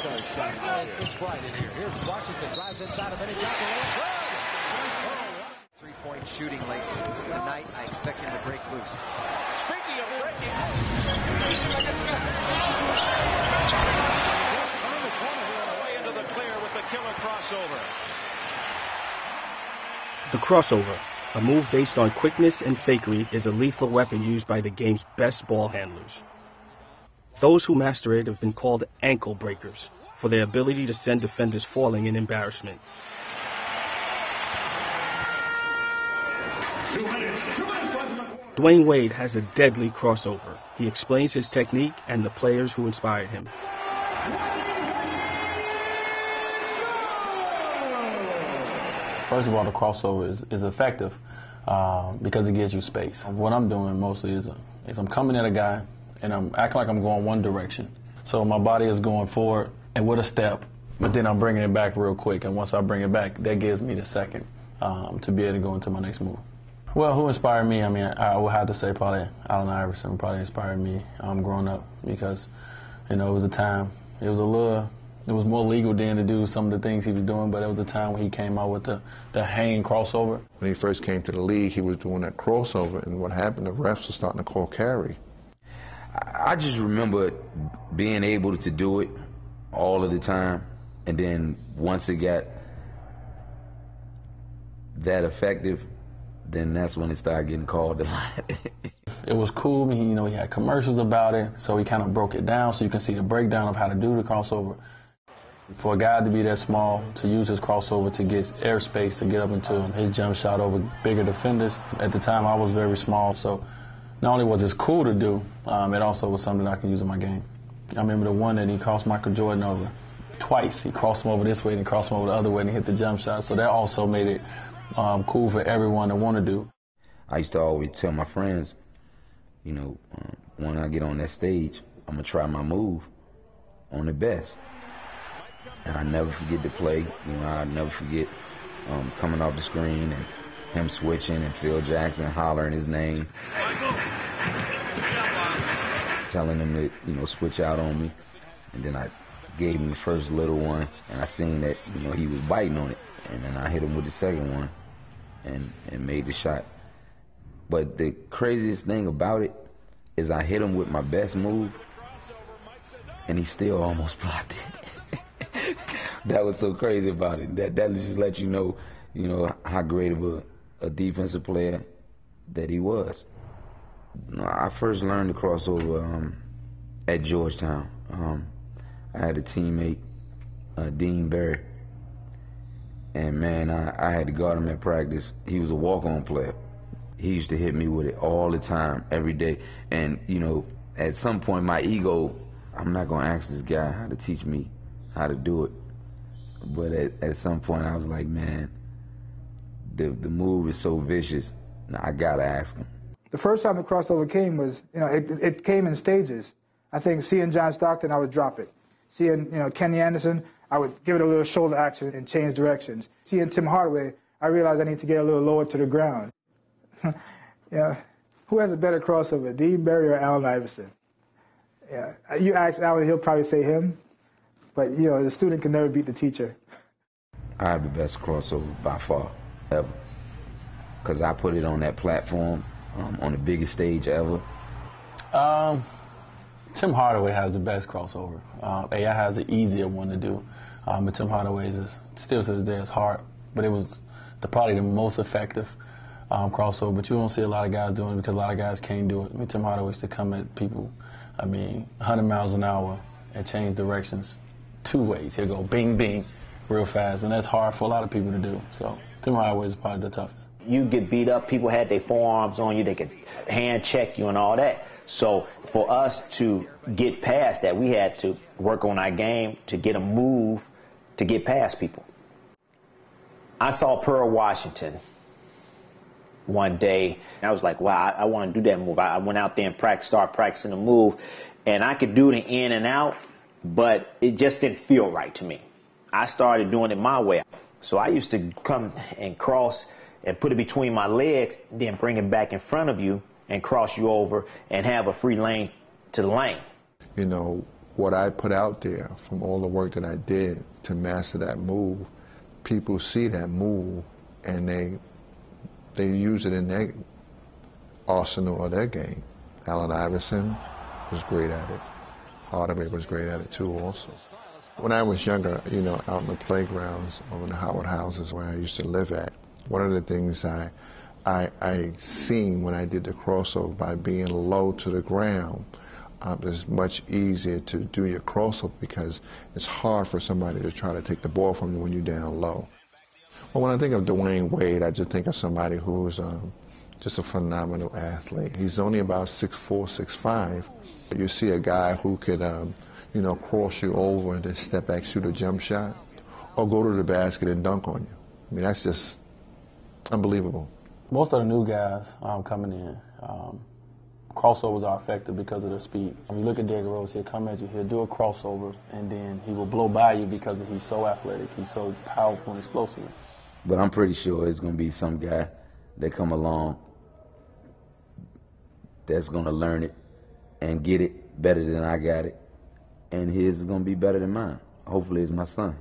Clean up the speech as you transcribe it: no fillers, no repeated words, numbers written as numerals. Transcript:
all-star shot. It's bright in here. Here's Washington, drives inside of Eddie Johnson. Three-point shooting late tonight. I expect him to break loose. Speaking of breaking, Way into the clear with the killer crossover. The crossover, a move based on quickness and fakery, is a lethal weapon used by the game's best ball handlers. Those who master it have been called ankle breakers for their ability to send defenders falling in embarrassment. Dwyane Wade has a deadly crossover. He explains his technique and the players who inspired him. First of all, the crossover is effective because it gives you space. What I'm doing mostly is I'm coming at a guy and I'm acting like I'm going one direction. So my body is going forward and with a step, but then I'm bringing it back real quick. And once I bring it back, that gives me the second to be able to go into my next move. Well, who inspired me? I mean, I would have to say probably Allen Iverson probably inspired me growing up because, you know, it was a time, it was more legal then to do some of the things he was doing, but it was a time when he came out with the hang crossover. When he first came to the league, he was doing that crossover, and what happened, the refs were starting to call carry. I just remember being able to do it all of the time, and then once it got that effective, then that's when it started getting called a lot. It was cool. He had commercials about it, so he kind of broke it down so you can see the breakdown of how to do the crossover. For a guy to be that small, to use his crossover to get airspace to get up into his jump shot over bigger defenders. At the time, I was very small, so not only was it cool to do, it also was something that I can use in my game. I remember the one that he crossed Michael Jordan over twice. He crossed him over this way and he crossed him over the other way and he hit the jump shot, so that also made it cool for everyone to want to do. I used to always tell my friends, when I get on that stage, I'm going to try my move on the best. And I never forget the play. I never forget coming off the screen and him switching and Phil Jackson hollering his name, telling him to, switch out on me. And then I gave him the first little one, and I seen that, he was biting on it. And then I hit him with the second one and made the shot. But the craziest thing about it is I hit him with my best move, and he still almost blocked it. That was so crazy about it. That just let you know, how great of a defensive player that he was. I first learned the crossover at Georgetown. I had a teammate, Dean Barry, and man, I had to guard him at practice. He was a walk-on player. He used to hit me with it all the time, every day. And, at some point, my ego, I'm not going to ask this guy how to teach me how to do it. But at some point, I was like, man, the move is so vicious. I got to ask him. The first time the crossover came was, it came in stages. I think seeing John Stockton, I would drop it. Seeing, Kenny Anderson, I would give it a little shoulder action and change directions. Seeing Tim Hardaway, I realized I need to get a little lower to the ground. Who has a better crossover, Dean Barry or Allen Iverson? Yeah, you ask Allen, he'll probably say him, but the student can never beat the teacher. I have the best crossover by far, ever, because I put it on that platform, on the biggest stage ever. Tim Hardaway has the best crossover. AI has the easier one to do, but Tim Hardaway's still to this day is hard, but it was probably the most effective crossover. But you don't see a lot of guys doing it because a lot of guys can't do it. Tim Hardaway used to come at people, 100 miles an hour and change directions 2 ways. He'll go bing, bing real fast, and that's hard for a lot of people to do. So Tim Hardaway is probably the toughest. You get beat up, people had their forearms on you, they could hand check you and all that. So for us to get past that, we had to work on our game to get a move to get past people. I saw Pearl Washington one day. I was like, wow, I want to do that move. I went out there and started practicing the move, and I could do the in and out, but it just didn't feel right to me. I started doing it my way. So I used to come and cross and put it between my legs, then bring it back in front of you and cross you over and have a free lane to the lane. what I put out there from all the work that I did to master that move, people see that move and they use it in their arsenal or their game. Allen Iverson was great at it. Hardaway was great at it too also. When I was younger, you know, out in the playgrounds or in the Howard houses where I used to live at, one of the things I seen when I did the crossover, by being low to the ground, it's much easier to do your crossover because it's hard for somebody to try to take the ball from you when you're down low. Well, when I think of Dwyane Wade, I just think of somebody who's just a phenomenal athlete. He's only about 6'4", 6'5". You see a guy who could, you know, cross you over and then step back, shoot a jump shot, or go to the basket and dunk on you. I mean, that's just unbelievable. Most of the new guys coming in, crossovers are effective because of their speed. When you look at Derrick Rose, he'll come at you, he'll do a crossover, and then he will blow by you because he's so athletic, he's so powerful and explosive. But I'm pretty sure it's going to be some guy that come along that's going to learn it and get it better than I got it, and his is going to be better than mine. Hopefully it's my son.